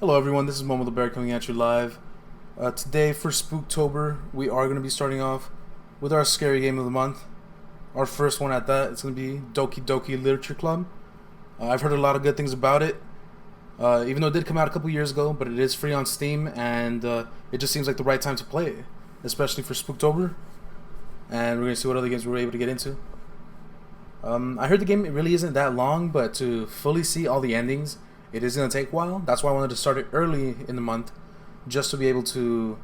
Hello everyone, this is Momothebear coming at you live. Today for Spooktober, we are going to be starting off with our scary game of the month. Our first one at that, it's going to be Doki Doki Literature Club. I've heard a lot of good things about it, even though it did come out a couple years ago, but it is free on Steam, and it just seems like the right time to play it, especially for Spooktober. And we're going to see what other games we're able to get into. I heard the game, it really isn't that long, but to fully see all the endings, it is going to take a while. That's why I wanted to start it early in the month, just to be able to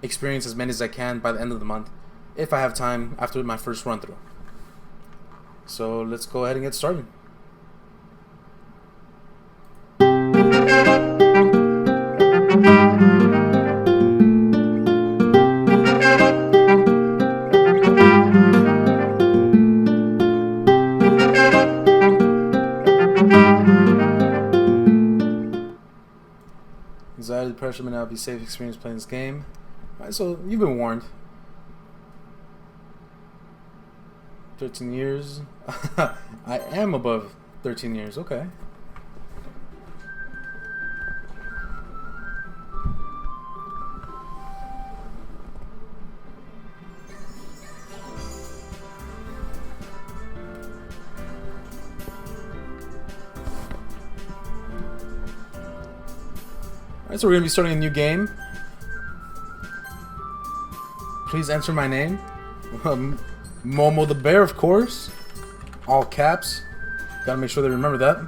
experience as many as I can by the end of the month, if I have time after my first run through. So let's go ahead and get started. Anxiety, depression may not be a safe experience playing this game. Alright, so you've been warned. 13 years. I am above 13 years, okay. Alright, so we're going to be starting a new game. Please enter my name. Momothebear, of course. All caps. Gotta make sure they remember that.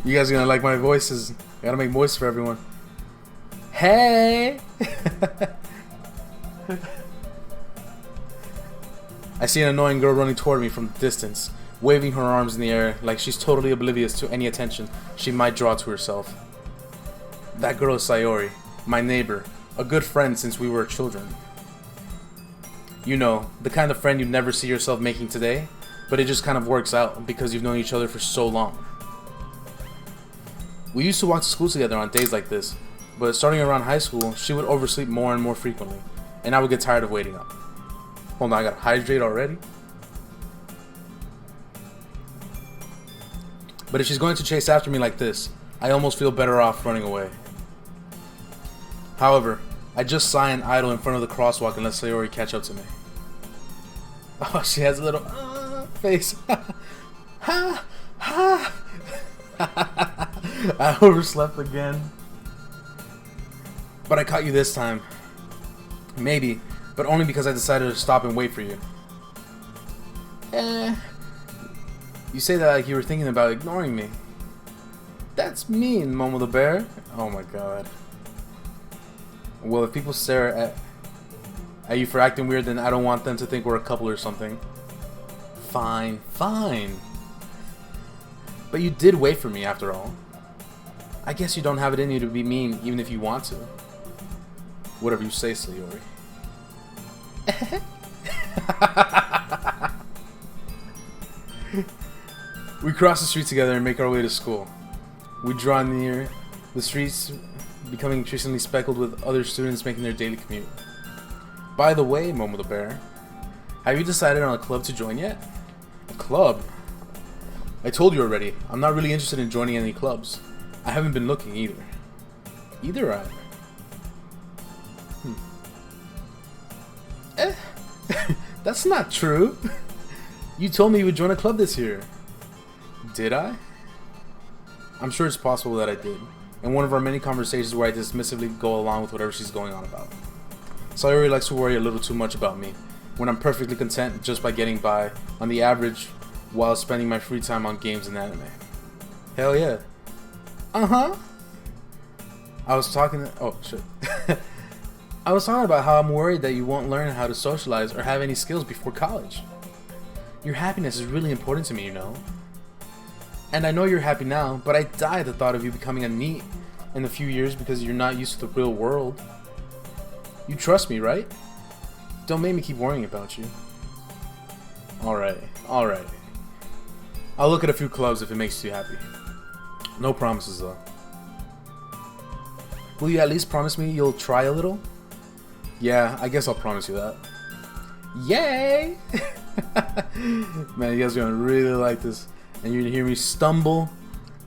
You guys are gonna like my voices. I gotta make voice for everyone. Hey! I see an annoying girl running toward me from the distance, waving her arms in the air like she's totally oblivious to any attention she might draw to herself. That girl is Sayori, my neighbor, a good friend since we were children. You know, the kind of friend you'd never see yourself making today, but it just kind of works out because you've known each other for so long. We used to walk to school together on days like this, but starting around high school, she would oversleep more and more frequently, and I would get tired of waiting up. Hold on, I gotta hydrate already? But if she's going to chase after me like this, I almost feel better off running away. However, I just sigh and idle in front of the crosswalk and let Sayori catch up to me. Oh, she has a little face. Ha! Ha! I overslept again. But I caught you this time. Maybe, but only because I decided to stop and wait for you. You say that like you were thinking about ignoring me. That's mean, Momothebear. Oh my god. Well, if people stare at you for acting weird, then I don't want them to think we're a couple or something. Fine, fine. But you did wait for me after all. I guess you don't have it in you to be mean even if you want to. Whatever you say, Sayori. We cross the street together and make our way to school. We draw near the streets, becoming increasingly speckled with other students making their daily commute. By the way, Momothebear, have you decided on a club to join yet? A club? I told you already, I'm not really interested in joining any clubs. I haven't been looking either. Either I. That's not true. You told me you would join a club this year. Did I? I'm sure it's possible that I did, in one of our many conversations where I dismissively go along with whatever she's going on about. Sayori likes to worry a little too much about me, when I'm perfectly content just by getting by, on the average, while spending my free time on games and anime. Hell yeah. Uh-huh. I was talking about how I'm worried that you won't learn how to socialize or have any skills before college. Your happiness is really important to me, you know. And I know you're happy now, but I die at the thought of you becoming a NEET in a few years because you're not used to the real world. You trust me, right? Don't make me keep worrying about you. Alright, alright. I'll look at a few clubs if it makes you happy. No promises though. Will you at least promise me you'll try a little? Yeah, I guess I'll promise you that. Yay! Man, you guys are gonna really like this. And you're gonna hear me stumble.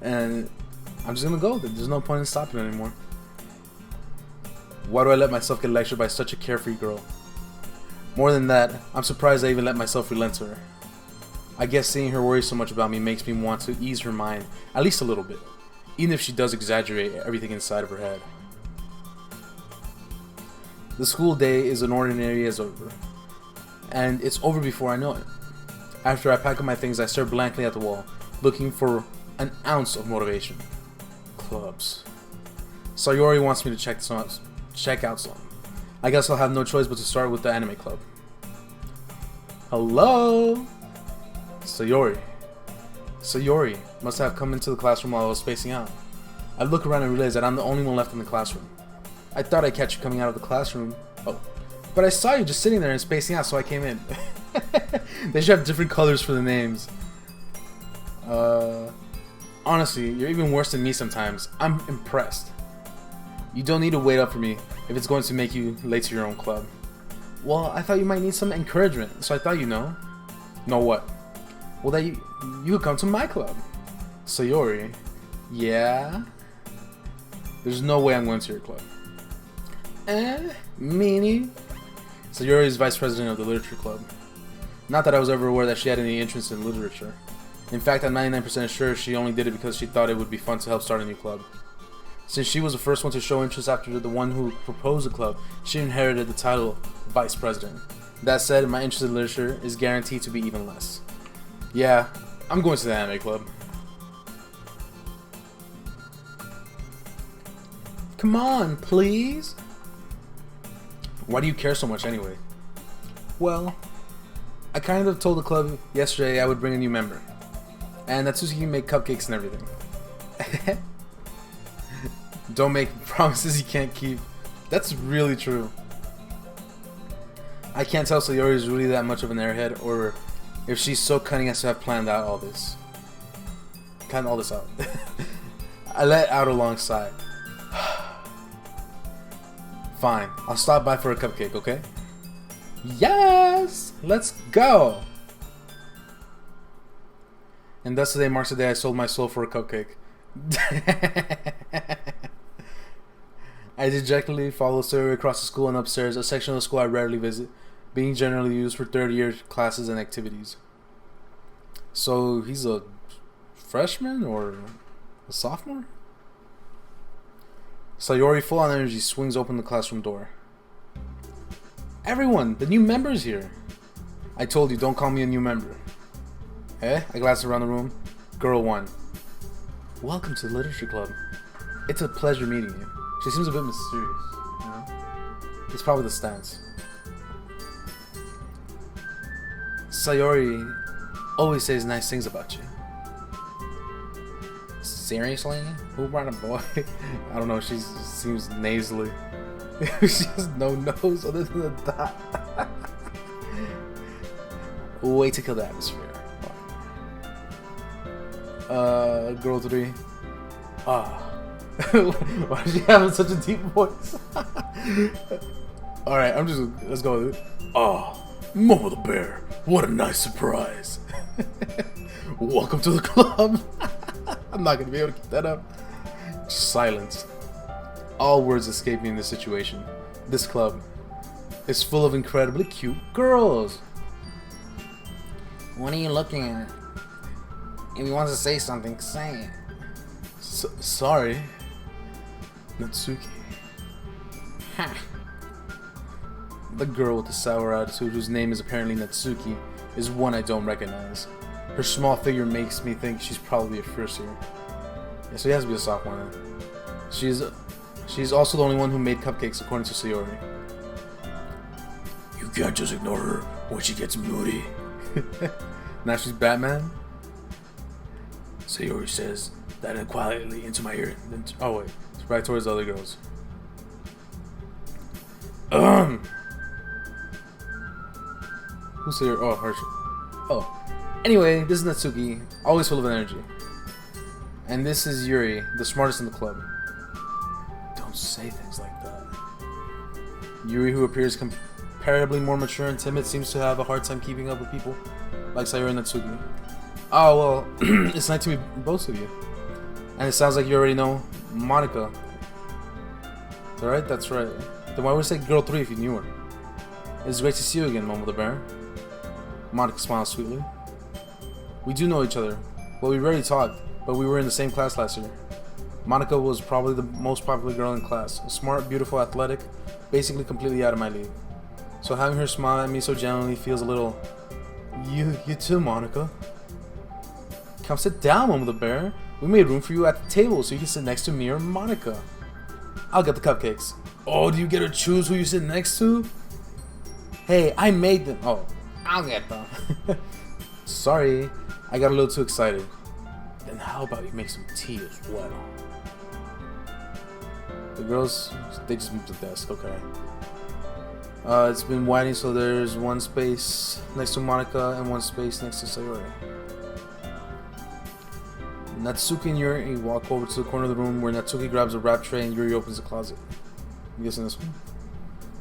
And I'm just gonna go. There's no point in stopping anymore. Why do I let myself get lectured by such a carefree girl? More than that, I'm surprised I even let myself relent to her. I guess seeing her worry so much about me makes me want to ease her mind, at least a little bit, even if she does exaggerate everything inside of her head. The school day is an ordinary as over, and it's over before I know it. After I pack up my things, I stare blankly at the wall, looking for an ounce of motivation. Clubs. Sayori wants me to check out some. I guess I'll have no choice but to start with the anime club. Hello? Sayori must have come into the classroom while I was spacing out. I look around and realize that I'm the only one left in the classroom. I thought I'd catch you coming out of the classroom. Oh, but I saw you just sitting there and spacing out, so I came in. They should have different colors for the names. Honestly, you're even worse than me sometimes. I'm impressed. You don't need to wait up for me if it's going to make you late to your own club. Well, I thought you might need some encouragement, so I thought you know. Know what? Well, that you could come to my club. Sayori. Yeah? There's no way I'm going to your club. Meanie? Sayori is vice president of the literature club. Not that I was ever aware that she had any interest in literature. In fact, I'm 99% sure she only did it because she thought it would be fun to help start a new club. Since she was the first one to show interest after the one who proposed the club, she inherited the title Vice President. That said, my interest in literature is guaranteed to be even less. Yeah, I'm going to the anime club. Come on, please. Why do you care so much anyway? Well, I kind of told the club yesterday I would bring a new member. And that Sasuke can make cupcakes and everything. Don't make promises you can't keep. That's really true. I can't tell Sayori is really that much of an airhead, or if she's so cunning as to have planned out all this. Planned all this out. I let out a long sigh. Fine, I'll stop by for a cupcake, okay? Yes! Let's go! And thus today marks the day I sold my soul for a cupcake. I dejectedly follow Sayori across the school and upstairs, a section of the school I rarely visit, being generally used for third-year classes and activities. So he's a freshman or a sophomore? Sayori, full on energy, swings open the classroom door. Everyone, the new member's here. I told you, don't call me a new member. I glance around the room. Girl 1. Welcome to the literature club. It's a pleasure meeting you. She seems a bit mysterious, you know? It's probably the stance. Sayori always says nice things about you. Seriously? Who brought a boy? I don't know, she seems nasally. She has no nose other than a dot. Way to kill the atmosphere. Girl 3. Why is she having such a deep voice? Alright, let's go with it. Momothebear, what a nice surprise. Welcome to the club. I'm not gonna be able to keep that up. Just silence. All words escape me in this situation. This club is full of incredibly cute girls. What are you looking at? If you want to say something, say it. Sorry. Natsuki. Ha. The girl with the sour attitude, whose name is apparently Natsuki, is one I don't recognize. Her small figure makes me think she's probably a first year. Yeah, so he has to be a sophomore then. She's also the only one who made cupcakes, according to Sayori. You can't just ignore her when she gets moody. Now she's Batman? Sayori says that quietly into my ear. Then, oh wait, it's right towards the other girls. Who's Sayori? Oh, Herschel. Oh. Anyway, this is Natsuki, always full of energy. And this is Yuri, the smartest in the club. Don't say things like that. Yuri, who appears comparably more mature and timid, seems to have a hard time keeping up with people like Sayori and Natsuki. Oh, well, it's nice to meet both of you. And it sounds like you already know Monica. Alright, that's right. Then why would you say girl 3 if you knew her? It's great to see you again, Momothebear. Monica smiles sweetly. We do know each other. Well, we rarely talked, but we were in the same class last year. Monica was probably the most popular girl in class. Smart, beautiful, athletic, basically completely out of my league. So having her smile at me so genuinely feels a little... You too, Monica. Come sit down, Momothebear. We made room for you at the table so you can sit next to me or Monica. I'll get the cupcakes. Oh, do you get to choose who you sit next to? Hey, I made them. Oh, I'll get them. Sorry, I got a little too excited. Then how about you make some tea as well? The girls, they just moved to the desk, okay. It's been widening, so there's one space next to Monica and one space next to Sayori. Natsuki and Yuri walk over to the corner of the room where Natsuki grabs a wrap tray and Yuri opens the closet. I'm guessing this one.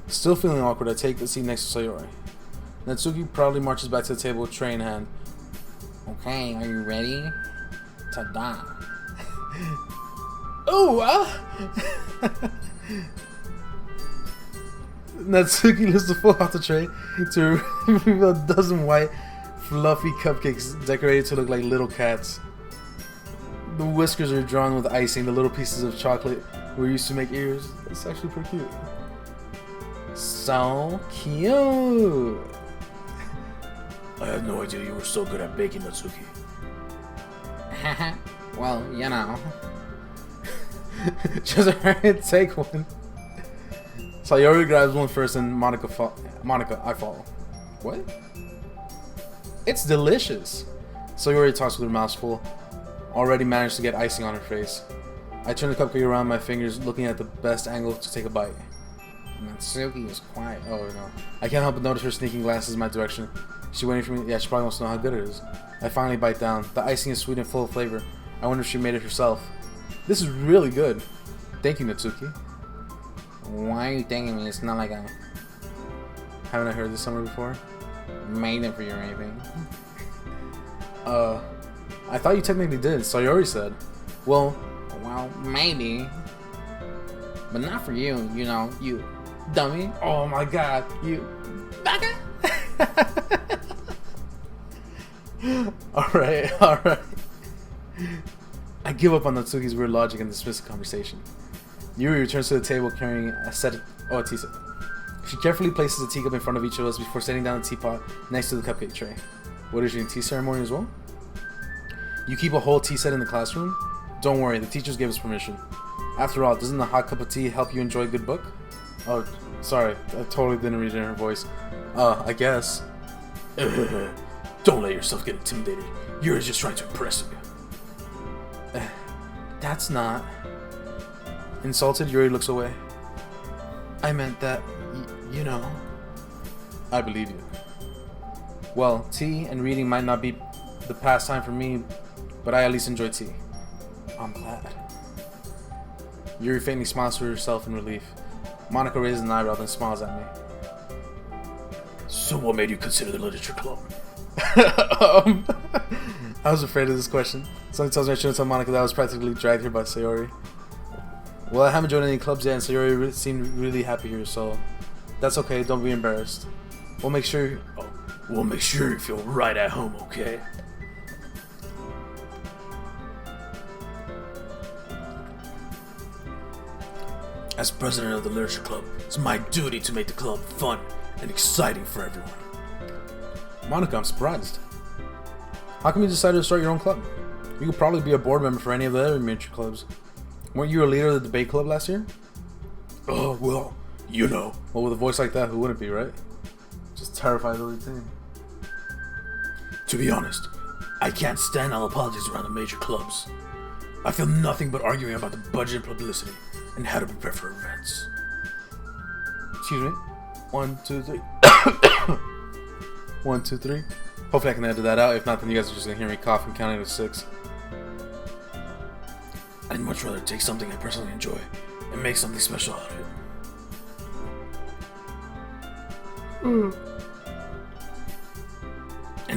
Still feeling awkward, I take the seat next to Sayori. Natsuki proudly marches back to the table with tray in hand. Okay, are you ready? Ta-da! Oh! Natsuki lifts the full off the tray to reveal a dozen white, fluffy cupcakes decorated to look like little cats. The whiskers are drawn with icing. The little pieces of chocolate were used to make ears. It's actually pretty cute. So cute! I had no idea you were so good at baking, Natsuki. Well, you know. Just hurry, take one. Sayori grabs one first and Monica, I follow. What? It's delicious. Sayori talks with her mouth full. Already managed to get icing on her face. I turn the cupcake around my fingers, looking at the best angle to take a bite. Natsuki is quiet. Oh no. I can't help but notice her sneaking glances in my direction. She waiting for me? Yeah, she probably wants to know how good it is. I finally bite down. The icing is sweet and full of flavor. I wonder if she made it herself. This is really good. Thank you, Natsuki. Why are you thanking me? It's not like I... Haven't I heard this somewhere before? Made them for you or anything. I thought you technically did. Sayori said. Well, maybe. But not for you, you know, you dummy. Oh my god, you bugger. Alright. I give up on Natsuki's weird logic and dismiss the conversation. Yuri returns to the table carrying a tea set. She carefully places a teacup in front of each of us before setting down the teapot next to the cupcake tray. What is your tea ceremony as well? You keep a whole tea set in the classroom? Don't worry, the teachers gave us permission. After all, doesn't a hot cup of tea help you enjoy a good book? Oh, sorry, I totally didn't read it in her voice. I guess. Don't let yourself get intimidated. Yuri's just trying to impress you. That's not... Insulted, Yuri looks away. I meant that, you know. I believe you. Well, tea and reading might not be the pastime for me, but I at least enjoy tea. I'm glad. Yuri faintly smiles to herself in relief. Monica raises an eyebrow then smiles at me. So what made you consider the literature club? I was afraid of this question. Something tells me I shouldn't tell Monica that I was practically dragged here by Sayori. Well, I haven't joined any clubs yet and Sayori seemed really happy here, so that's okay, don't be embarrassed. We'll make sure you feel right at home, okay? As president of the Literature Club, it's my duty to make the club fun and exciting for everyone. Monica, I'm surprised. How come you decided to start your own club? You could probably be a board member for any of the other miniature clubs. Weren't you a leader of the debate club last year? Oh, well, you know. Well, with a voice like that, who wouldn't be, right? Just terrified of the lead team. To be honest, I can't stand all the politics around the major clubs. I feel nothing but arguing about the budget and publicity and how to prepare for events. Excuse me. 1, 2, 3. 1, 2, 3. Hopefully I can edit that out. If not, then you guys are just gonna hear me cough and counting to 6. I'd much rather take something I personally enjoy and make something special out of it. And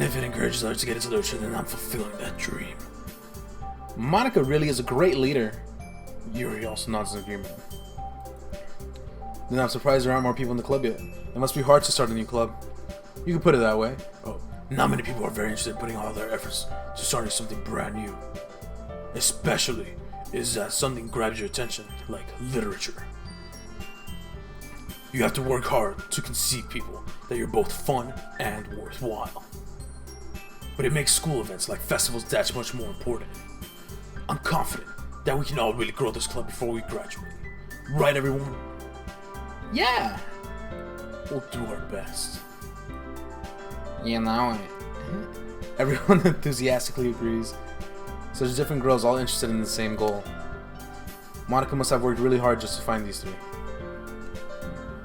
if it encourages others to get into literature, then I'm fulfilling that dream. Monica really is a great leader. Yuri also nods in agreement. Then I'm surprised there aren't more people in the club yet. It must be hard to start a new club. You can put it that way. Oh, not many people are very interested in putting all their efforts to starting something brand new. Especially is that something grabs your attention, like literature. You have to work hard to conceive people that you're both fun and worthwhile. But it makes school events like festivals that much more important. I'm confident that we can all really grow this club before we graduate. Right, everyone? Yeah! We'll do our best. You know it. Everyone enthusiastically agrees. So there's different girls all interested in the same goal. Monica must have worked really hard just to find these three.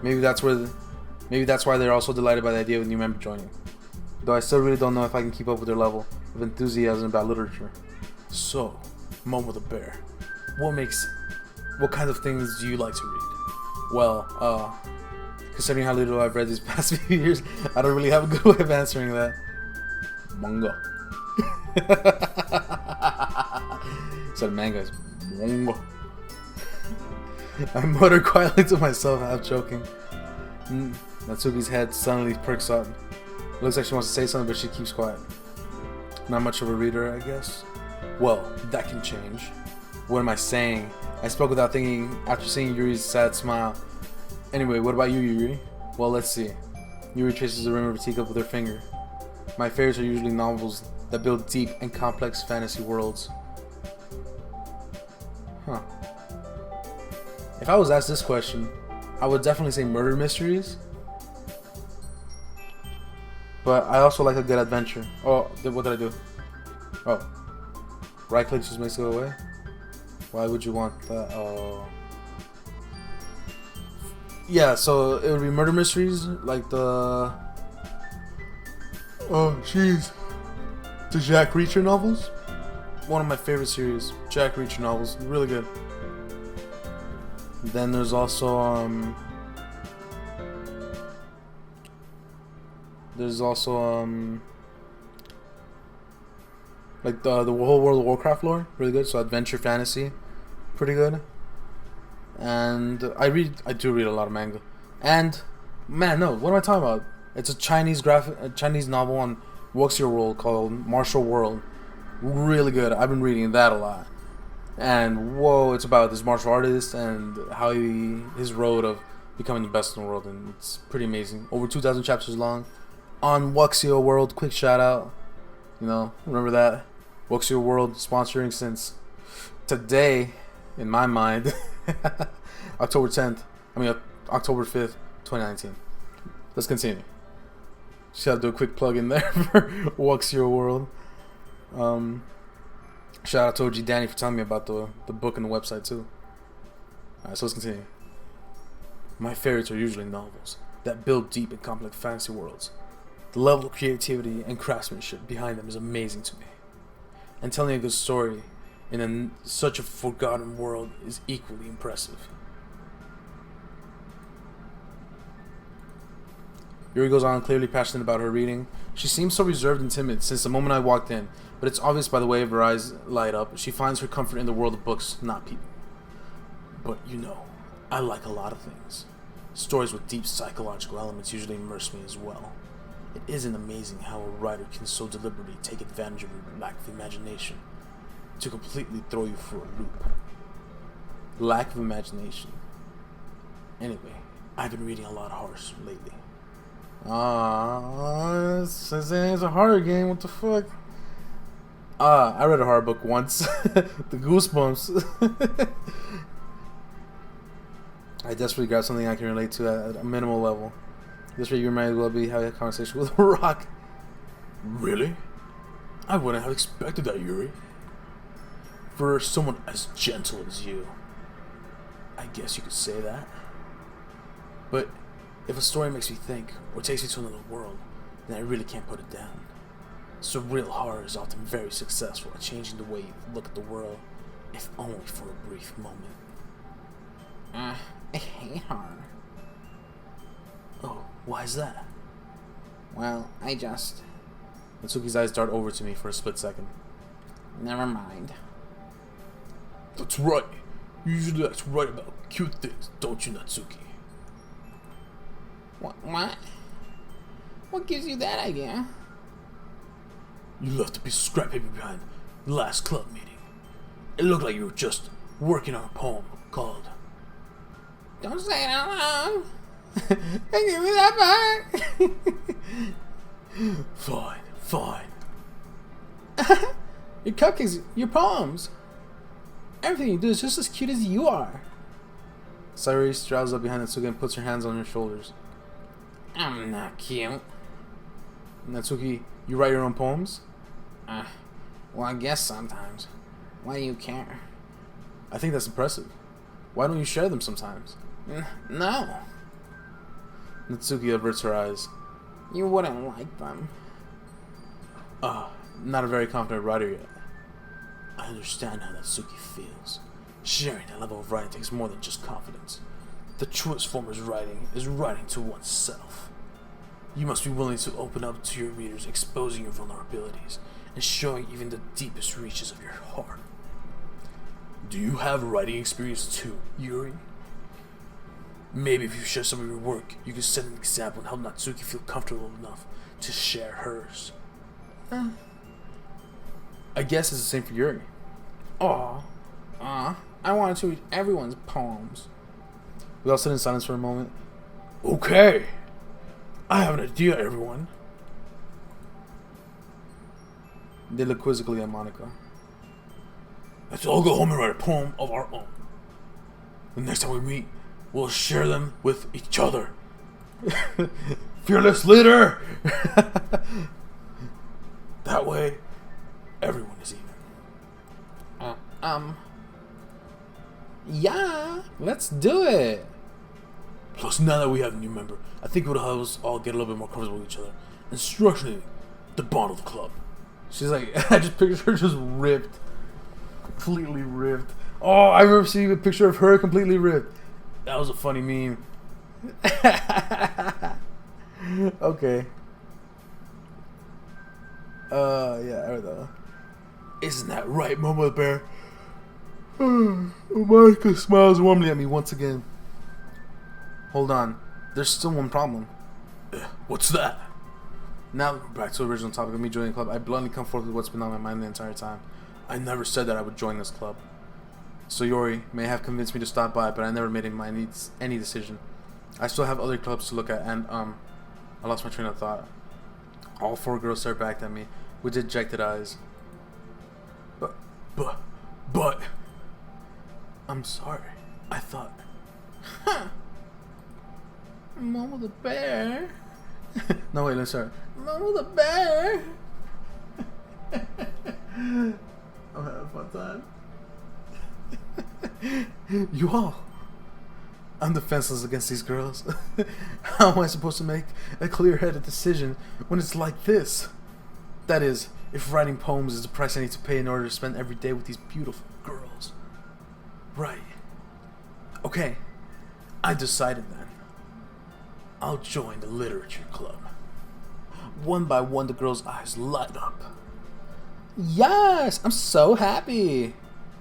Maybe that's why they're also delighted by the idea of a new member joining. Though I still really don't know if I can keep up with their level of enthusiasm about literature. So, Momothebear, what kind of things do you like to read? Well, considering how little I've read these past few years, I don't really have a good way of answering that. Manga. Instead of manga, it's manga. I mutter quietly to myself, half joking. Natsuki's head suddenly perks up. It looks like she wants to say something, but she keeps quiet. Not much of a reader, I guess. Well, that can change. What am I saying? I spoke without thinking after seeing Yuri's sad smile. Anyway, what about you, Yuri? Well, let's see. Yuri traces the rim of her teacup with her finger. My favorites are usually novels that build deep and complex fantasy worlds. Huh. If I was asked this question, I would definitely say murder mysteries. But I also like a good adventure. Oh, what did I do? Oh. Right click just makes it go away? Why would you want that? Oh. Yeah, so it would be murder mysteries, like the... Oh, jeez. The Jack Reacher novels? One of my favorite series. Jack Reacher novels. Really good. Then there's also, like the whole World of Warcraft lore. Really good. So adventure fantasy. Pretty good. And I do read a lot of manga. And, man, no, what am I talking about? It's a Chinese novel on Wuxia World called Martial World. Really good. I've been reading that a lot. And whoa, it's about this martial artist and how his road of becoming the best in the world, and it's pretty amazing. Over 2,000 chapters long. On Wuxia World, quick shout out. You know, remember that? Wuxia World sponsoring since today, in my mind, October 5th, 2019. Let's continue. Just gotta do a quick plug in there for Wuxia World. Shout out to OG Danny for telling me about the book and the website too. Alright, so let's continue. My favorites are usually novels that build deep and complex fantasy worlds. The level of creativity and craftsmanship behind them is amazing to me. And telling a good story in such a forgotten world is equally impressive. Yuri goes on, clearly passionate about her reading. She seems so reserved and timid since the moment I walked in, but it's obvious by the way her eyes light up. She finds her comfort in the world of books, not people. But you know, I like a lot of things. Stories with deep psychological elements usually immerse me as well. It isn't amazing how a writer can so deliberately take advantage of your lack of imagination to completely throw you for a loop. Lack of imagination. Anyway, I've been reading a lot of horror lately. It's a horror game, what the fuck? I read a horror book once. The Goosebumps. I desperately grabbed something I can relate to at a minimal level. This way you might as well be having a conversation with a rock. Really? I wouldn't have expected that, Yuri. For someone as gentle as you. I guess you could say that. But if a story makes me think, or takes me to another world, then I really can't put it down. Surreal horror is often very successful at changing the way you look at the world, if only for a brief moment. I hate horror. Oh, why is that? Well, I just... Natsuki's eyes dart over to me for a split second. Never mind. That's right. You usually like to write about cute things, don't you, Natsuki? What? What gives you that idea? You left a piece of scrap paper behind the last club meeting. It looked like you were just working on a poem called... Don't say it out loud. Hey, give me that back. Fine. Your cupcakes, your poems. Everything you do is just as cute as you are. Sayuri straddles up behind Natsuki and puts her hands on her shoulders. I'm not cute. Natsuki, you write your own poems? Well, I guess sometimes. Why do you care? I think that's impressive. Why don't you share them sometimes? No. Natsuki averts her eyes. You wouldn't like them. Not a very confident writer yet. I understand how Natsuki feels. Sharing that level of writing takes more than just confidence. The truest form of writing is writing to oneself. You must be willing to open up to your readers, exposing your vulnerabilities, and showing even the deepest reaches of your heart. Do you have writing experience too, Yuri? Maybe if you share some of your work, you can set an example on how Natsuki feel comfortable enough to share hers. I guess it's the same for Yuri. I wanted to read everyone's poems. We all sit in silence for a moment. Okay, I have an idea, everyone. They look quizzically at Monica. Let's all go home and write a poem of our own. The next time we meet, we'll share them with each other. Fearless leader! That way, everyone is even. Yeah, let's do it. Plus, now that we have a new member, I think it would help us all get a little bit more comfortable with each other and strengthening the bond of the club. She's like, I just pictured her just ripped. Completely ripped. Oh, I remember seeing a picture of her completely ripped. That was a funny meme. Okay. Yeah, I don't know. Isn't that right, Momothebear? Monica smiles warmly at me once again. Hold on. There's still one problem. What's that? Now that we're back to the original topic of me joining the club, I bluntly come forth with what's been on my mind the entire time. I never said that I would join this club. So Yori may have convinced me to stop by, but I never made any decision. I still have other clubs to look at, and I lost my train of thought. All four girls stared back at me with dejected eyes. But I'm sorry. I thought. Momo the bear. No, wait, let's start. Momo the bear. I'm having a fun time. You all. I'm defenseless against these girls. How am I supposed to make a clear-headed decision when it's like this? That is, if writing poems is the price I need to pay in order to spend every day with these beautiful girls. Right. Okay. I decided then. I'll join the literature club. One by one, the girls' eyes light up. Yes, I'm so happy.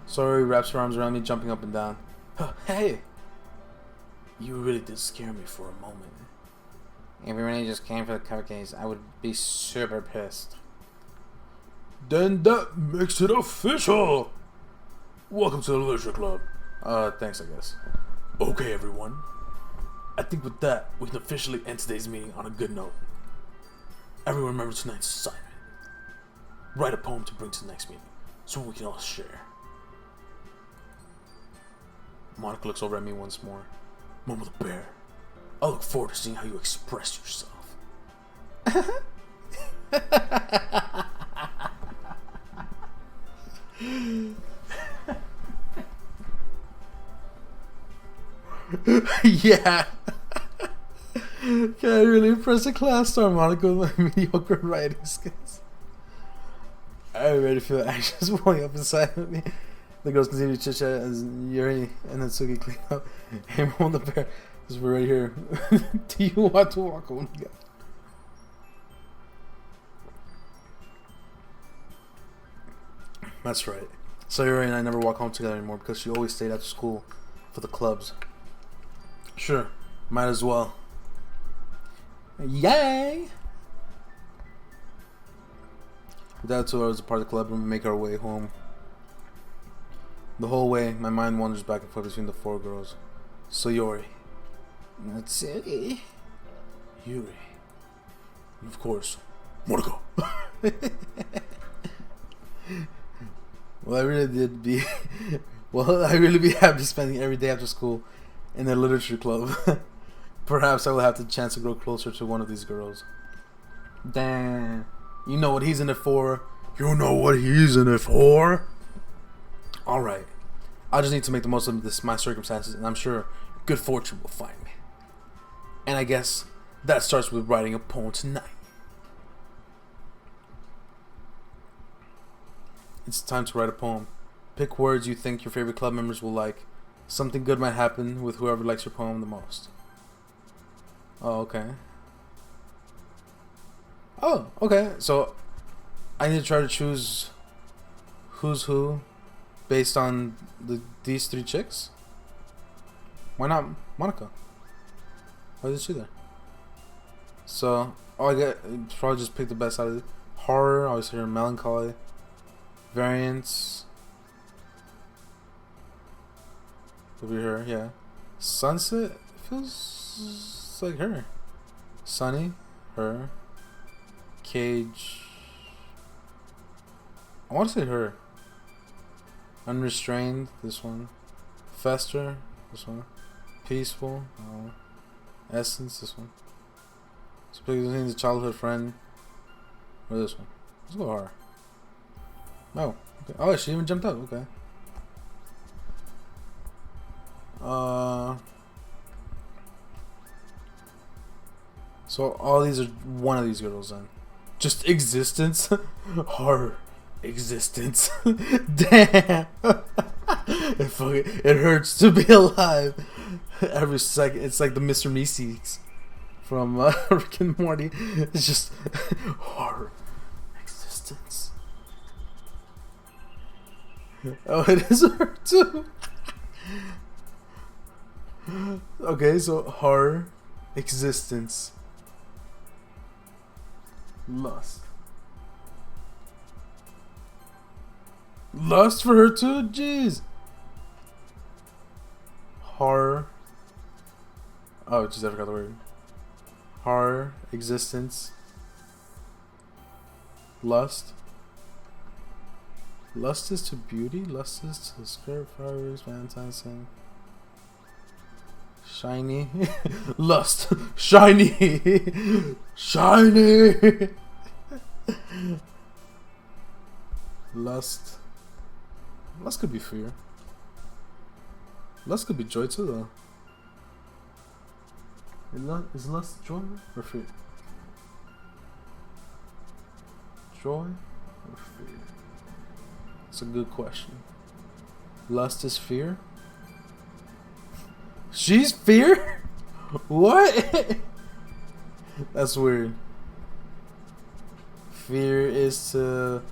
Sayuri wraps her arms around me, jumping up and down. Hey! You really did scare me for a moment. If you really just came for the cupcakes, I would be super pissed. Then that makes it official! Welcome to the literature club. Thanks, I guess. Okay, everyone. I think with that, we can officially end today's meeting on a good note. Everyone remember tonight's assignment. Write a poem to bring to the next meeting, so we can all share. Monica looks over at me once more. Momothebear, I look forward to seeing how you express yourself. Yeah. Can I really impress the class star Monica with my mediocre writing skills? I'm ready to feel anxious welling up inside of me. The girls continue to chit-chat as Yuri and Natsuki clean up. Hey, Momothebear, because we're right here. Do you want to walk home together? That's right. Sayori and I never walk home together anymore because she always stayed after school for the clubs. Sure, might as well. Yay! Without 2 hours apart of the club and we make our way home. The whole way, my mind wanders back and forth between the 4 girls. Sayori, Natsuki. Yuri, and of course, Moriko. Well, I really be happy spending every day after school in a literature club. Perhaps I will have the chance to grow closer to one of these girls. Damn. You know what he's in it for. You know what he's in it for. Alright. I just need to make the most of my circumstances, and I'm sure good fortune will find me. And I guess that starts with writing a poem tonight. It's time to write a poem. Pick words you think your favorite club members will like. Something good might happen with whoever likes your poem the most. Oh, okay. Oh, okay. So I need to try to choose who's who based on these 3 chicks? Why not Monica? Why is she there? So, I get probably just pick the best out of it. Horror, obviously her melancholy. Variance. Over here, yeah. Sunset feels like her. Sunny, her. Cage. I want to say her. Unrestrained, this one. Fester, this one. Peaceful, Essence, this one. So pick between the childhood friend or this one. Let's go hard. Oh, okay. Oh, she even jumped up. Okay. So all these are one of these girls then. Just existence, horror, existence. Damn. It hurts to be alive. Every second, it's like the Mr. Meeseeks from Rick and Morty. It's just horror, existence. Oh, it is her too. Okay, so horror, existence, lust. Lust for her too? Jeez. Horror. Oh, jeez, I forgot the word. Horror, existence, lust. Lust is to beauty. Lust is to skirt, flowers, Valentine's Day. Shiny. Lust. Shiny. Shiny. Lust. Lust could be fear. Lust could be joy too, though. Is lust joy or fear? Joy or fear? It's a good question. Lust is fear? She's fear? What? That's weird. Fear is to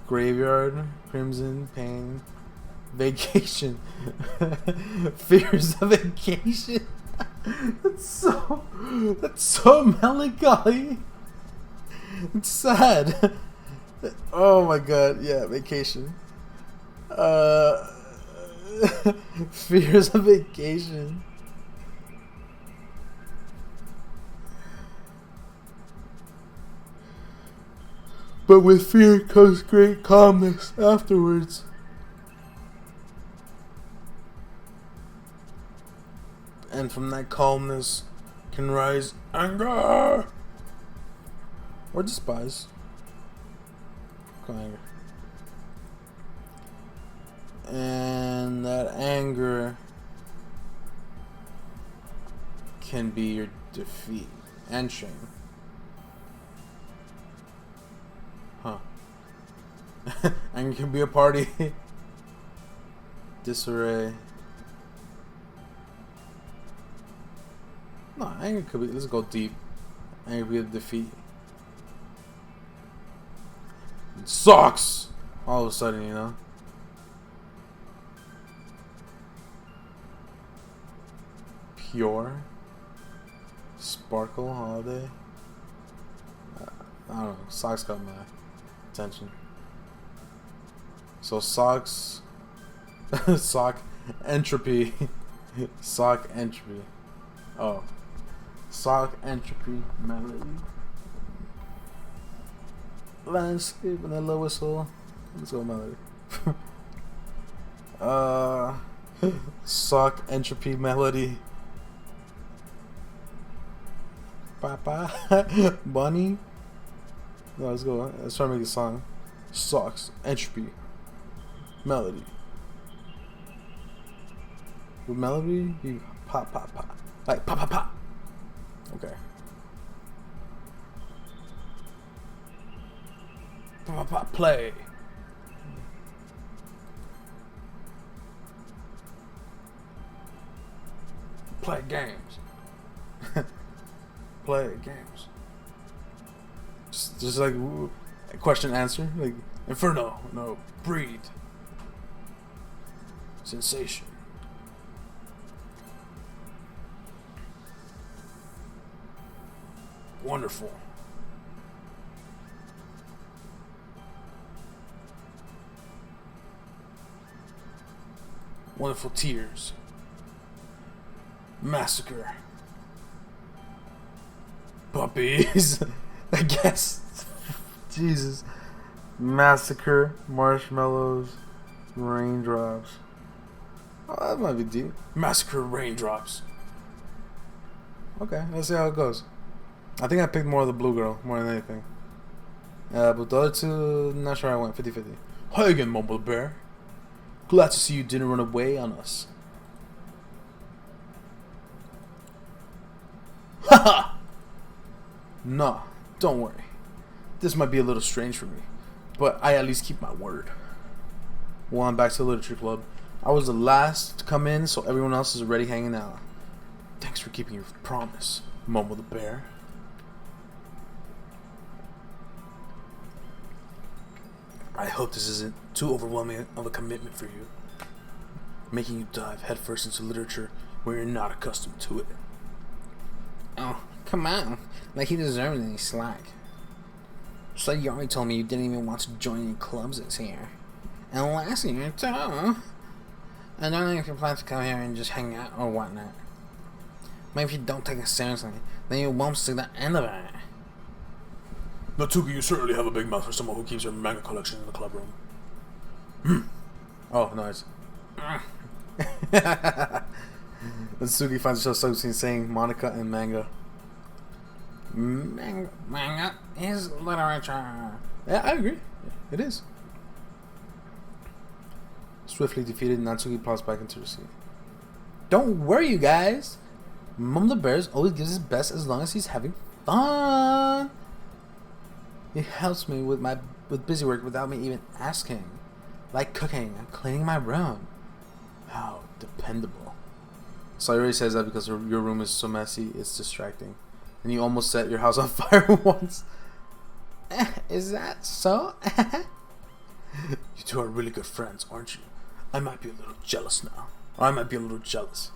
graveyard, crimson, pain, vacation. Fear's a vacation. That's so melancholy. It's sad. Oh my god, yeah, vacation. Fear's a vacation. But with fear comes great calmness afterwards. And from that calmness can rise anger or despise. Anger. And that anger can be your defeat and shame. Huh. Anger can be a party. Disarray. No, anger could be. Let's go deep. Anger could be a defeat. It sucks. All of a sudden, you know. Pure. Sparkle Holiday. I don't know. Socks got my attention. So socks. Sock entropy. Sock entropy. Oh. Sock entropy melody. Landscape vanilla whistle. Let's go melody. Sock entropy melody. Papa Bunny. No, let's go. Let's try to make a song. Socks entropy melody. With melody, you pop pop pop. Like pop pop pop. Okay. Pop pop pop play. Play games. Play games. Just like question answer, like Inferno, no, breed, sensation, wonderful, wonderful tears, massacre. Puppies. I guess. Jesus. Massacre. Marshmallows. Raindrops. Oh, that might be deep. Massacre raindrops. Okay, let's see how it goes. I think I picked more of the blue girl, more than anything. But the other two, not sure I went 50-50. Hi again, Momothebear. Glad to see you didn't run away on us. Haha! Nah, don't worry. This might be a little strange for me, but I at least keep my word. Well, I'm back to the literature club. I was the last to come in, so everyone else is already hanging out. Thanks for keeping your promise, Momothebear. I hope this isn't too overwhelming of a commitment for you, making you dive headfirst into literature where you're not accustomed to it. Oh, come on. Like he deserves any slack. So you already told me you didn't even want to join any clubs this year. And last year, too. I don't know if you plan to come here and just hang out or whatnot. But if you don't take it seriously, then you won't see the end of it. Natsuki, you certainly have a big mouth for someone who keeps her manga collection in the club room. Oh, nice. Natsuki finds herself substituting saying Monica and manga. Manga is literature. Yeah, I agree. It is. Swiftly defeated, Natsuki plops back into her seat. Don't worry, you guys. Momothebear always gives his best as long as he's having fun. He helps me with busy work without me even asking. Like cooking and cleaning my room. How dependable. Sayori says that because your room is so messy, it's distracting. And you almost set your house on fire once. Is that so? You two are really good friends, aren't you? I might be a little jealous now. Or I might be a little jealous.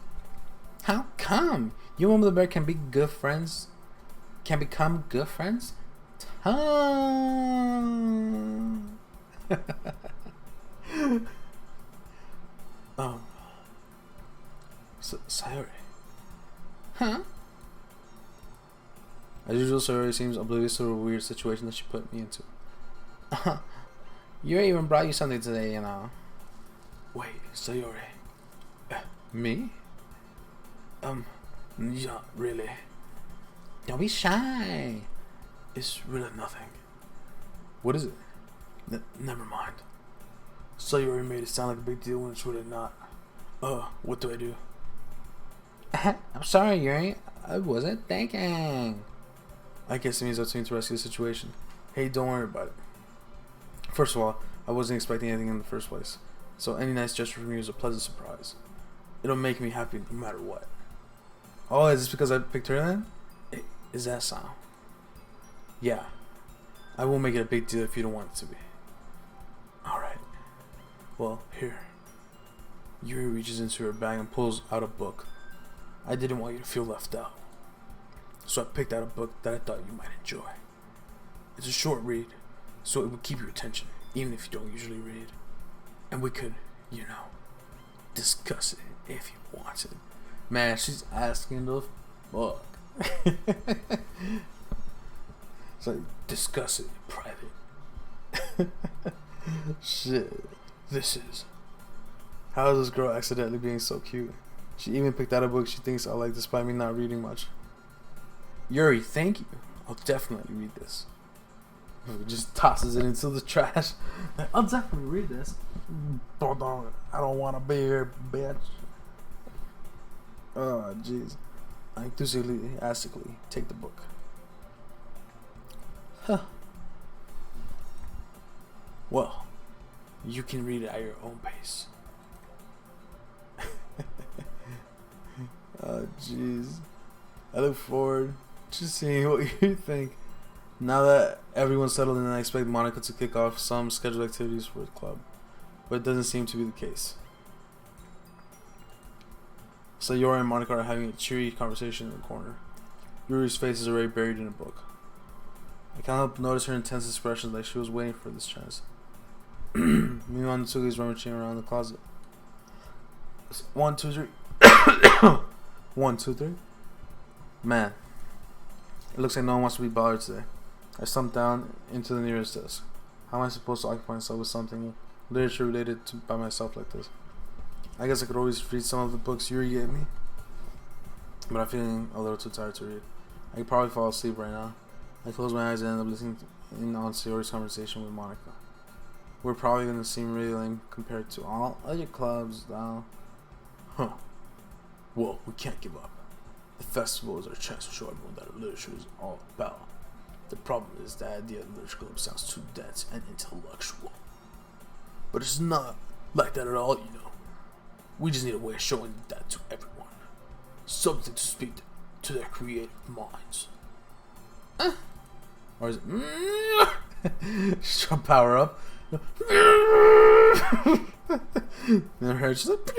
How come? You and Momothebear can be good friends? Can become good friends? Sayori. Huh? As usual, Sayori seems oblivious to the weird situation that she put me into. You even brought you something today, you know. Wait, Sayori. Me? Yeah, really. Don't be shy. It's really nothing. What is it? Never mind. Sayori made it sound like a big deal when it's really not. What do I do? I'm sorry, Yuri. I wasn't thinking. I guess it means up to me to rescue the situation. Hey, don't worry about it. First of all, I wasn't expecting anything in the first place, so any nice gesture from you is a pleasant surprise. It'll make me happy no matter what. Oh, is this because I picked her then? Is that so? Yeah. I won't make it a big deal if you don't want it to be. Alright. Well, here. Yuri reaches into her bag and pulls out a book. I didn't want you to feel left out, so I picked out a book that I thought you might enjoy. It's a short read, so it would keep your attention, even if you don't usually read. And we could, discuss it if you wanted. Man, she's asking the fuck. It's like, discuss it in private. Shit. This is. How is this girl accidentally being so cute? She even picked out a book she thinks I like despite me not reading much. Yuri, thank you. I'll definitely read this. Just tosses it into the trash. Like, I'll definitely read this. I don't want to be here, bitch. Oh, jeez. I enthusiastically take the book. Huh. Well, you can read it at your own pace. Oh, jeez. I look forward to seeing what you think. Now that everyone's settled in, I expect Monica to kick off some scheduled activities for the club. But it doesn't seem to be the case. So Yuri and Monica are having a cheery conversation in the corner. Yuri's face is already buried in a book. I can't help but notice her intense expression, like she was waiting for this chance. Meanwhile, Natsuki is rummaging around the closet. 1, 2, 3. 1, 2, 3. Man, it looks like no one wants to be bothered today. I slumped down into the nearest desk. How am I supposed to occupy myself with something literature related to by myself like this? I guess I could always read some of the books Yuri gave me, but I'm feeling a little too tired to read. I could probably fall asleep right now. I close my eyes and end up listening in on Sayori's conversation with Monica. We're probably going to seem really lame compared to all other clubs, though. Huh. Well, we can't give up. The festival is our chance to show everyone that literature is all about. The problem is the idea of literature club sounds too dense and intellectual. But it's not like that at all, We just need a way of showing that to everyone. Something to speak to their creative minds. Or is it she's trying to power up. And her hair just like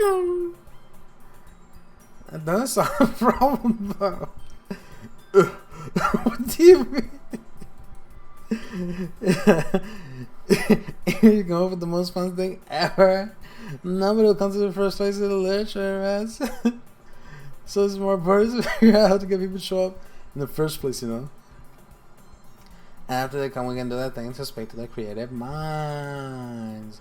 that's not a problem though. What do you mean? You're going for the most fun thing ever. Nobody will come to the first place in the literature, man. So it's more important to figure out how to get people to show up in the first place, After they come, we can do that thing to speak to their creative minds.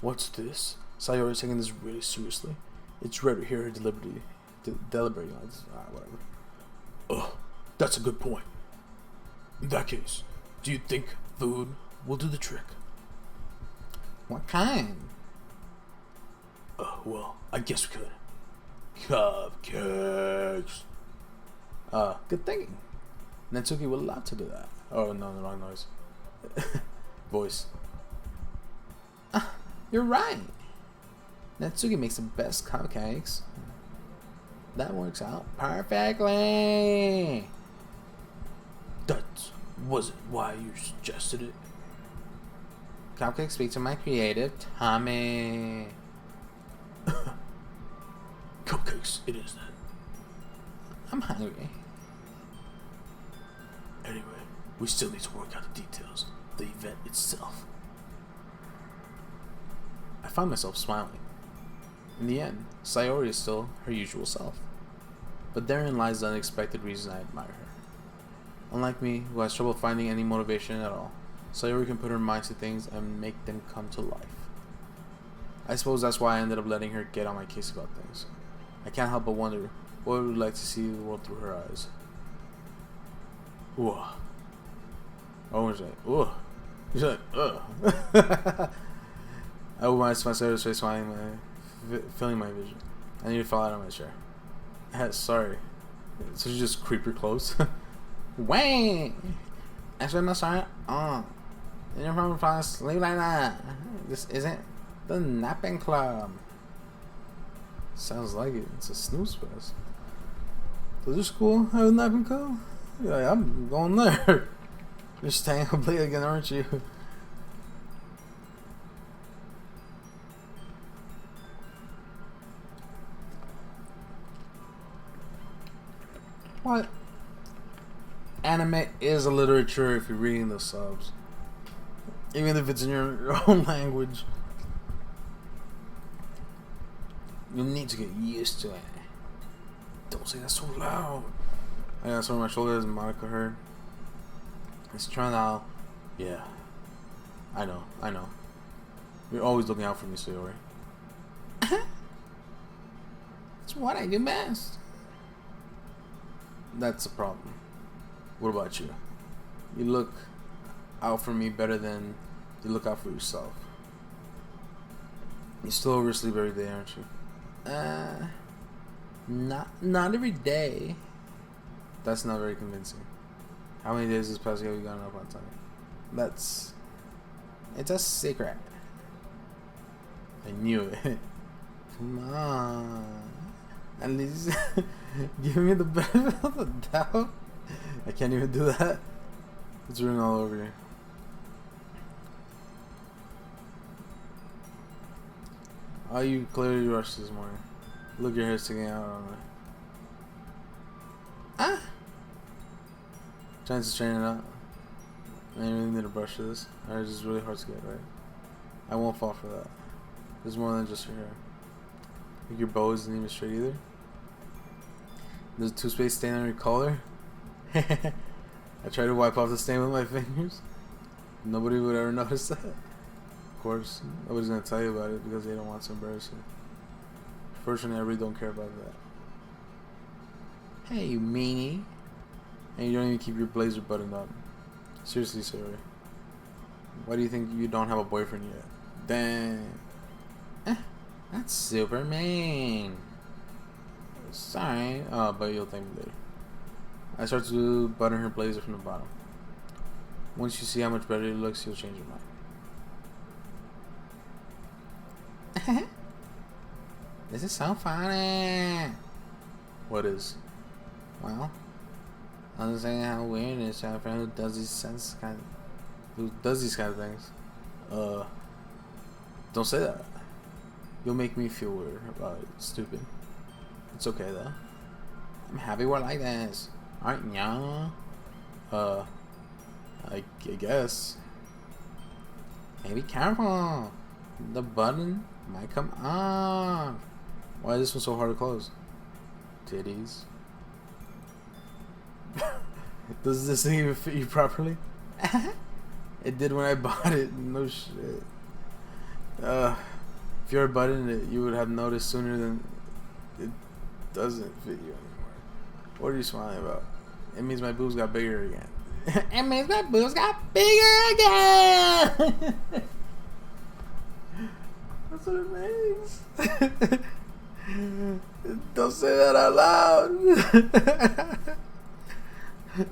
What's this? Sayori's taking this really seriously. It's rare to hear her deliberating like this. Whatever. Ugh, that's a good point. In that case, do you think food will do the trick? What kind? Well, I guess we could. Cupcakes. Good thinking. Natsuki would love to do that. Oh no, the wrong noise. Voice. You're right. Natsuki makes the best cupcakes. That works out perfectly. That wasn't why you suggested it. Cupcakes speak to my creative tummy. Cupcakes, it is then. I'm hungry. Anyway, we still need to work out the details. The event itself. I find myself smiling. In the end, Sayori is still her usual self. But therein lies the unexpected reason I admire her. Unlike me, who has trouble finding any motivation at all, Sayori can put her mind to things and make them come to life. I suppose that's why I ended up letting her get on my case about things. I can't help but wonder what it would like to see the world through her eyes. Ooh. Oh, she's like, ooh. She's like, ugh. I opened my eyes to my Sayori's face, filling my vision. I nearly fell out of my chair. Sorry. So you just creep your clothes? Wait! Actually, I'm not sorry. You're probably falling asleep like that. This isn't the napping club. Sounds like it. It's a snooze fest. Does your school have a napping club? Yeah, I'm going there. You're staying up late again, aren't you? What? Anime is a literature if you're reading the subs. Even if it's in your own language. You need to get used to it. Don't say that so loud. I got some on my shoulders and Monica heard. It's trying out. Yeah. I know. You're always looking out for me, Sayori. It's what I do best. That's a problem. What about you? You look out for me better than you look out for yourself. You still oversleep every day, aren't you? Not every day. That's not very convincing. How many days this past year have you gotten up on time? It's a secret. I knew it. Come on. At least give me the benefit of the doubt. I can't even do that. It's written all over you. Oh, you clearly rushed this morning. Look, your hair's sticking out on me. Trying to straighten it out. I really need a brush for this. It's just really hard to get right. I won't fall for that. There's more than just your hair. Like your bow isn't even straight either. There's a toothpaste stain on your collar. I tried to wipe off the stain with my fingers. Nobody would ever notice that. Of course, nobody's gonna tell you about it because they don't want to embarrass you. Fortunately, I really don't care about that. Hey, you meanie. And you don't even keep your blazer buttoned up. Seriously, Sarah. Why do you think you don't have a boyfriend yet? Dang. That's super mean. Sorry. Oh, but you'll thank me later. I start to button her blazer from the bottom. Once you see how much better it looks, you'll change your mind. This is so funny. What is? Well, I was saying how weird it is to have a friend who does these kind of things. Don't say that. You'll make me feel weird about it. Stupid. It's okay though. I'm happy we're like this, aren't ya? I guess. Hey, be careful. The button might come off. Why is this one so hard to close? Titties. Does this thing even fit you properly? It did when I bought it. No shit. If you were buttoning it, you would have noticed sooner than it doesn't fit you anymore. What are you smiling about? It means my boobs got bigger again. It means my boobs got bigger again. That's what it means. Don't say that out loud.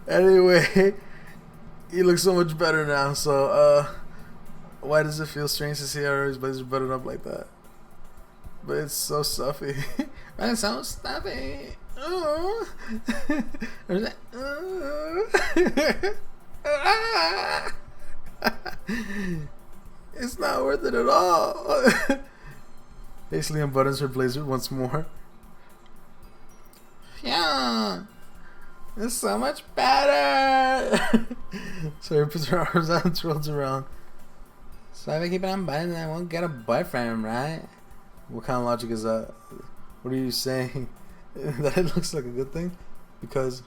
Anyway, you look so much better now. So, why does it feel strange to see everybody's blazer buttoned up like that? But it's so stuffy. It's so stuffy. Oh. It's not worth it at all. Hastily unbuttons her blazer once more. Yeah. It's so much better. So he puts her arms out and twirls around. So if I keep it unbuttoned, I won't get a boyfriend, right? What kind of logic is that? What are you saying? That it looks like a good thing? Because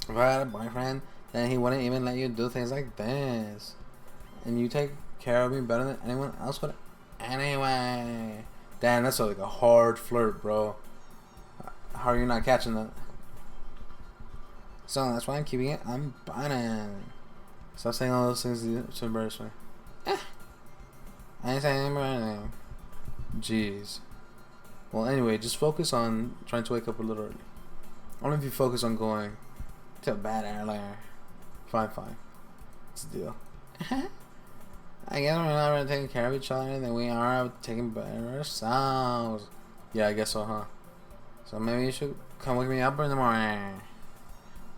if I had a boyfriend, then he wouldn't even let you do things like this. And you take care of me better than anyone else would anyway. Damn, that's like a hard flirt, bro. How are you not catching that? So that's why I'm keeping it unbuttoned. Stop saying all those things to embarrass me. I ain't saying anything. Jeez. Well, anyway, just focus on trying to wake up a little early. Only if you focus on going to bed earlier. Fine. It's a deal. I guess we're not really taking care of each other, then we are taking care of ourselves. Yeah, I guess so, huh? So maybe you should come wake me up in the morning.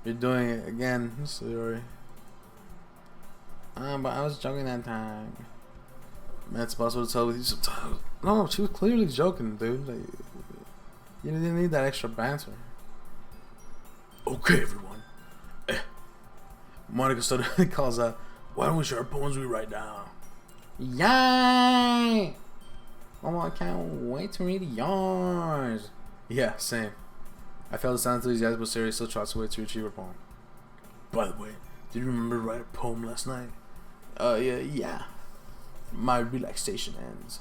You're doing it again, sorry. But I was joking that time. That's possible to tell with you sometimes. No, she was clearly joking, dude. Like, you didn't need that extra banter. Okay, everyone. Monica suddenly calls out, "Why don't we share our poems we write down?" Yay! Oh, I can't wait to read yours. Yeah, same. I felt the sound enthusiasm, but Siri still trots away to retrieve her poem. By the way, did you remember to write a poem last night? Yeah. My relaxation ends.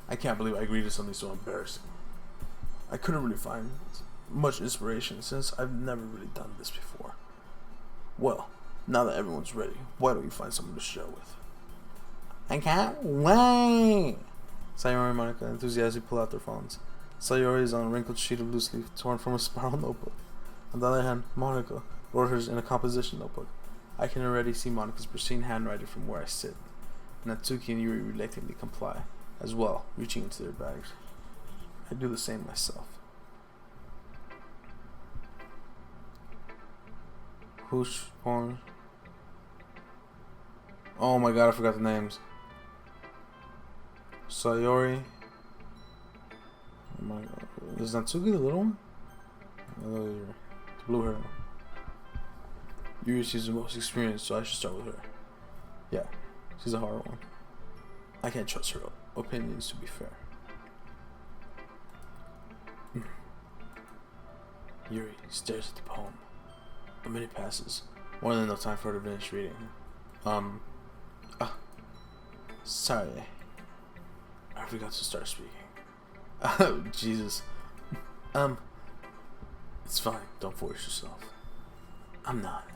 I can't believe I agreed to something so embarrassing. I couldn't really find much inspiration since I've never really done this before. Well, now that everyone's ready, why don't you find someone to share with? I can't wait. Sayori and Monica enthusiastically pull out their phones. Sayori is on a wrinkled sheet of loose leaf torn from a spiral notebook. On the other hand, Monica wrote hers in a composition notebook. I can already see Monica's pristine handwriting from where I sit. Natsuki and Yuri reluctantly comply, as well, reaching into their bags. I do the same myself. Who's born? Oh my god, I forgot the names. Sayori. Oh my god. Is Natsuki the little one? Oh, the blue hair one. Yuri, she's the most experienced, so I should start with her. Yeah, she's a hard one. I can't trust her opinions, to be fair. Yuri stares at the poem. A minute passes. More than enough time for her to finish reading. Sorry. I forgot to start speaking. Oh, Jesus. It's fine. Don't force yourself. I'm not.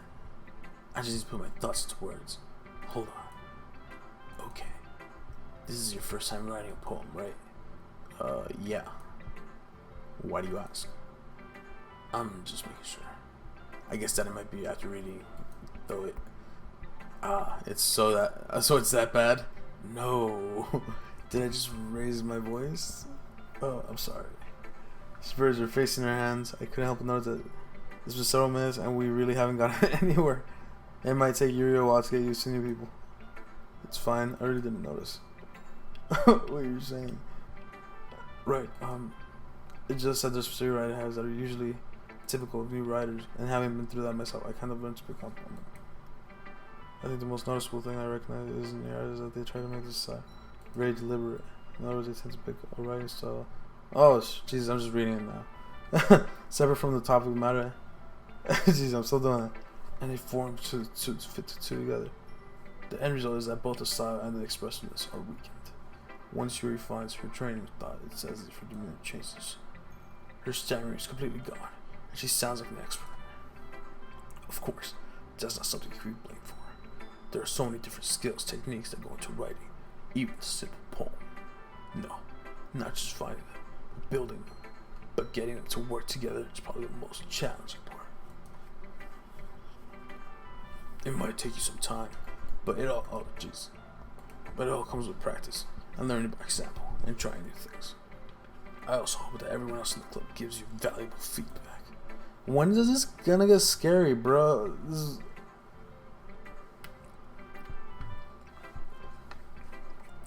I just need to put my thoughts into words. Hold on. Okay. This is your first time writing a poem, right? Yeah. Why do you ask? I'm just making sure. I guess that it might be after reading, though it... so it's that bad? No. Did I just raise my voice? Oh, I'm sorry. Spurs are facing her hands. I couldn't help but notice that this was several minutes and we really haven't gotten anywhere. It might take Yuri a while to get used to new people. It's fine. I really didn't notice. What you're saying? Right. It just said there's specific writing habits that are usually typical of new writers, and having been through that myself, I kind of learned to pick up on them. I think the most noticeable thing I recognize is in the art is that they try to make this very deliberate. In other words, they tend to pick a writing style. Oh, Jesus, I'm just reading it now. Separate from the topic of matter. Jeez, I'm still doing it. And they form to fit the two together. The end result is that both the style and the expressiveness are weakened. Once Yuri finds her training with thought, it's as if her demeanor changes. Her stammering is completely gone, and she sounds like an expert. Of course, that's not something you can be blamed for. There are so many different skills, techniques that go into writing, even a simple poem. No, not just finding them, but building them. But getting them to work together is probably the most challenging part. It might take you some time, but it all comes with practice and learning by example and trying new things. I also hope that everyone else in the club gives you valuable feedback. When is this gonna get scary, bro?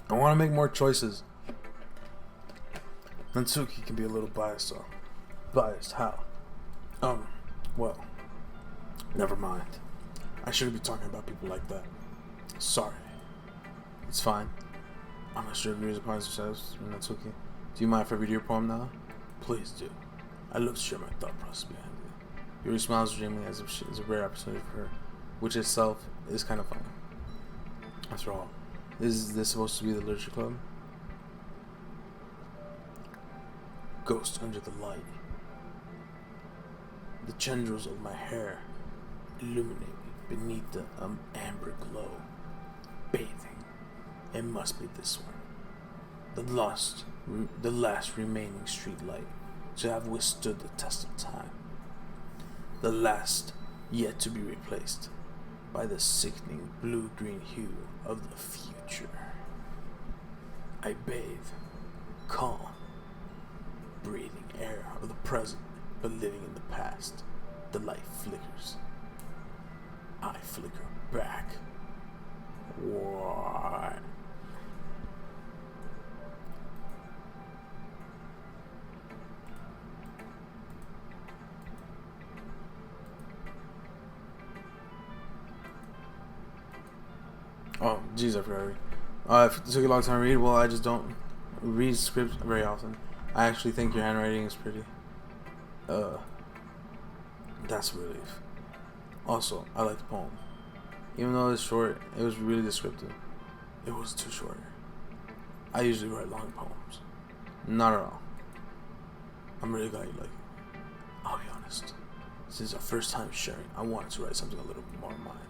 I want to make more choices. Natsuki can be a little biased, though. Biased? How? Well, never mind. I shouldn't be talking about people like that. Sorry. It's fine. I'm not sure if Yuri's applying themselves, Natsuki. Do you mind if I read your poem now? Please do. I'd love to share my thought process behind it. Yuri smiles dreamily as if it's a rare opportunity for her, which itself is kind of funny. After all, is this supposed to be the literature club? Ghost under the light. The tendrils of my hair illuminate beneath the amber glow. Bathing. It must be this one. The last remaining street light to have withstood the test of time. The last yet to be replaced by the sickening blue-green hue of the future. I bathe, calm, breathing air of the present, but living in the past. The light flickers. I flicker back. What? Oh, jeez, I forgot. If it took a long time to read, well, I just don't read scripts very often. I actually think your handwriting is pretty. That's a relief. Also, I like the poem. Even though it's short, it was really descriptive. It was too short. I usually write long poems. Not at all. I'm really glad you like it. I'll be honest. Since our first time sharing, I wanted to write something a little bit more in mind.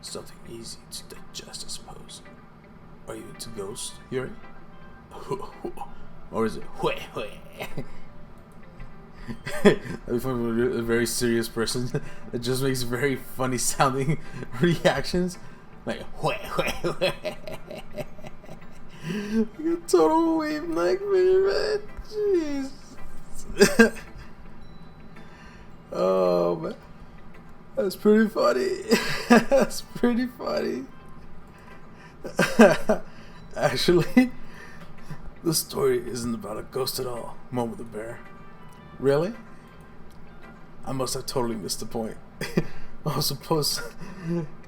Something easy to digest, I suppose. Are you into ghosts, Yuri? Or is it hue hue? That'd be funny with a very serious person that just makes very funny sounding reactions. Like hue hue hue. Like a total wave nightmare, man. Jeez. Oh man. That's pretty funny. That's pretty funny. Actually, the story isn't about a ghost at all, Momothebear. Really? I must have totally missed the point. I was supposed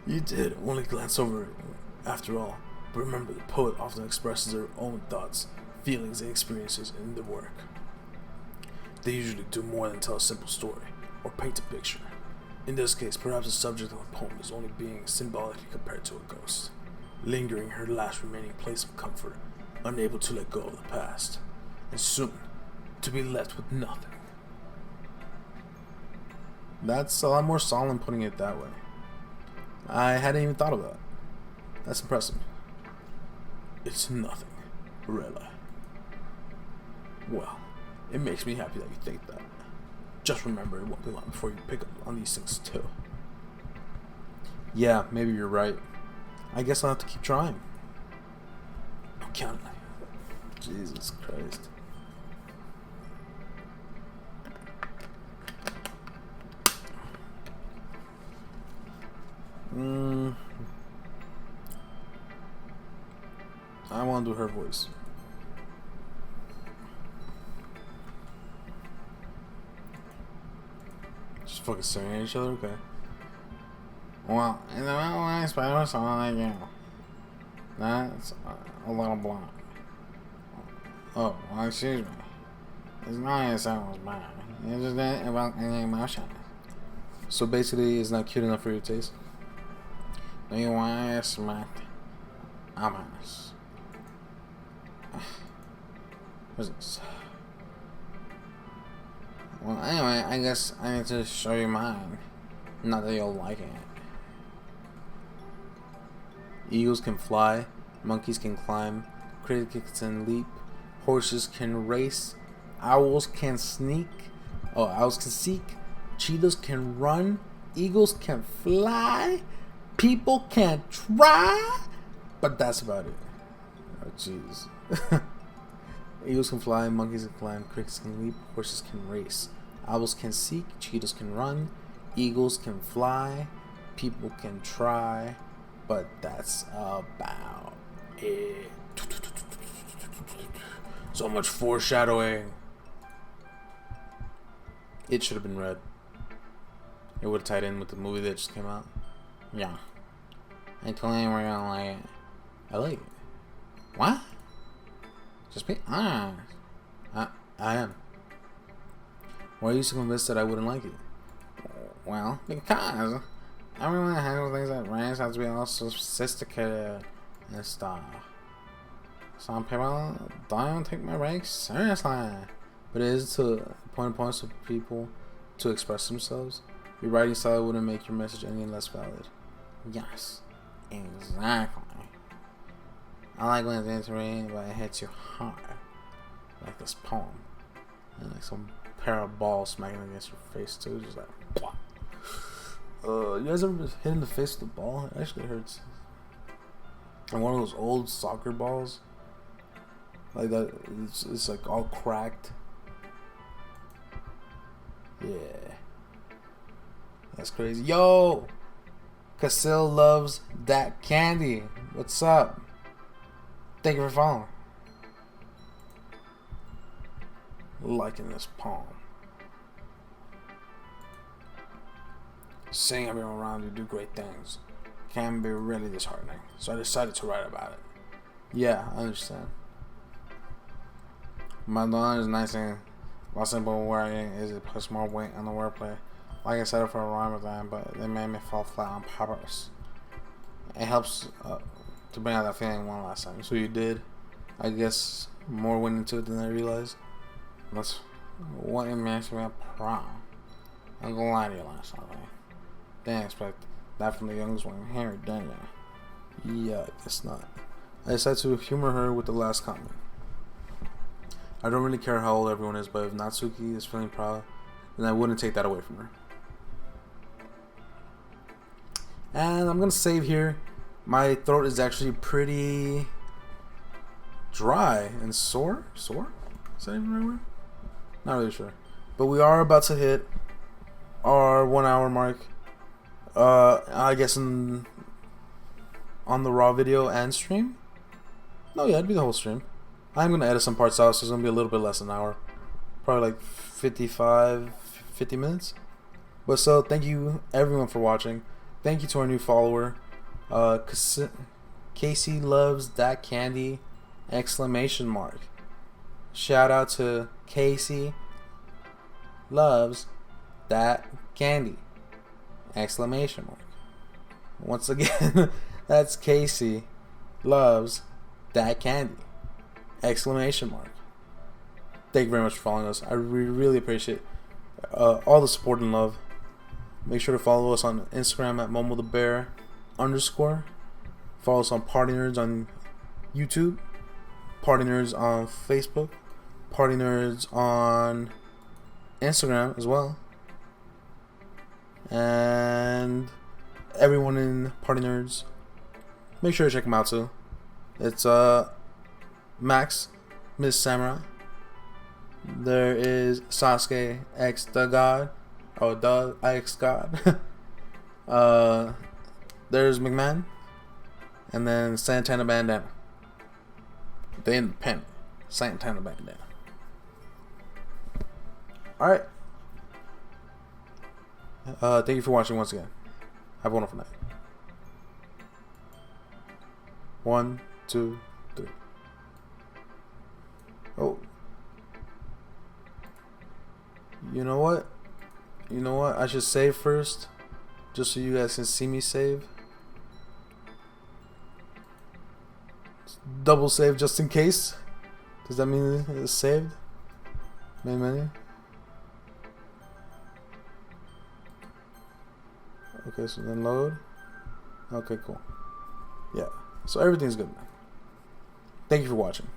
you did only glance over it after all. But remember, the poet often expresses their own thoughts, feelings, and experiences in their work. They usually do more than tell a simple story or paint a picture. In this case, perhaps the subject of the poem is only being symbolically compared to a ghost, lingering her last remaining place of comfort, unable to let go of the past, and soon to be left with nothing. That's a lot more solemn putting it that way. I hadn't even thought of that. That's impressive. It's nothing, really. Well, it makes me happy that you think that. Just remember, it won't be long before you pick up on these things too. Yeah, maybe you're right. I guess I'll have to keep trying. I'm counting on you. Jesus Christ. I want to do her voice. Just fucking staring at each other? Okay. Well, in the middle of my spider sound like you. That's a little blunt. Oh, well, excuse me. It's not as I was bad. It just didn't evoke any emotion. So basically, it's not cute enough for your taste? Do you want to smack ominous? What's this? Well, anyway, I guess I need to show you mine. Not that you'll like it. Eagles can fly, monkeys can climb, crickets can leap, horses can race, owls can sneak. Oh, owls can seek, cheetahs can run, eagles can fly, people can try, but that's about it. Oh, jeez. Eagles can fly, monkeys can climb, crickets can leap, horses can race, owls can seek, cheetahs can run, eagles can fly, people can try, but that's about it. So much foreshadowing. It should have been read. It would have tied in with the movie that just came out. Yeah. I told you we're gonna like it. I like it. What? Just be honest. I am. Why are you so convinced that I wouldn't like it? Well, because everyone that handles things like race has to be all sophisticated and stuff. Some people don't take my breaks seriously. But it is to point points for people to express themselves. Your writing style wouldn't make your message any less valid. Yes, exactly. I like when it's read, but it hits you hard. Like this poem. And like some pair of balls smacking against your face too. Just like, you guys ever been hit in the face with a ball? It actually hurts. And one of those old soccer balls. Like that, it's like all cracked. Yeah. That's crazy. Yo! Casil loves that candy. What's up? Thank you for following. Liking this poem. Seeing everyone around you do great things. can be really disheartening. So I decided to write about it. Yeah, I understand. My line is nice and while simple wording is it puts more weight on the wordplay. Like I said it for a rhyme with them, but they made me fall flat on purpose. It helps to bring out that feeling one last time. So you did, I guess, more went into it than I realized. That's what it makes me proud. I'm gonna lie to you last Sunday. Didn't expect that from the youngest one here, didn't you? Yeah, I guess not. I decided to humor her with the last comment. I don't really care how old everyone is, but if Natsuki is feeling proud, then I wouldn't take that away from her. And I'm gonna save here. My throat is actually pretty dry and sore. Sore? Is that even the right word? Not really sure. But we are about to hit our 1 hour mark. I guess on the raw video and stream. No, yeah, it'd be the whole stream. I'm gonna edit some parts out, so it's gonna be a little bit less than an hour. Probably like 50 minutes. But so, thank you everyone for watching. Thank you to our new follower, Casey loves that candy! ! Shout out to Casey loves that candy! ! Once again, that's Casey loves that candy! ! Thank you very much for following us. I really appreciate all the support and love. Make sure to follow us on Instagram at Momothebear _. Follow us on PartyNerds on YouTube, PartyNerds on Facebook, PartyNerds on Instagram as well. And everyone in PartyNerds, make sure to check them out too. It's Max, Miss Samurai. There is Sasuke X the God. Oh, the X God. There's McMahon. And then Santana Bandana. The Independent. Santana Bandana. Alright. Thank you for watching once again. Have a wonderful night. 1, 2, 3. Oh. You know what? I should save first. Just so you guys can see me save. Double save just in case. Does that mean it's saved? Main menu. Okay, so then load. Okay, cool. Yeah. So everything's good now. Thank you for watching.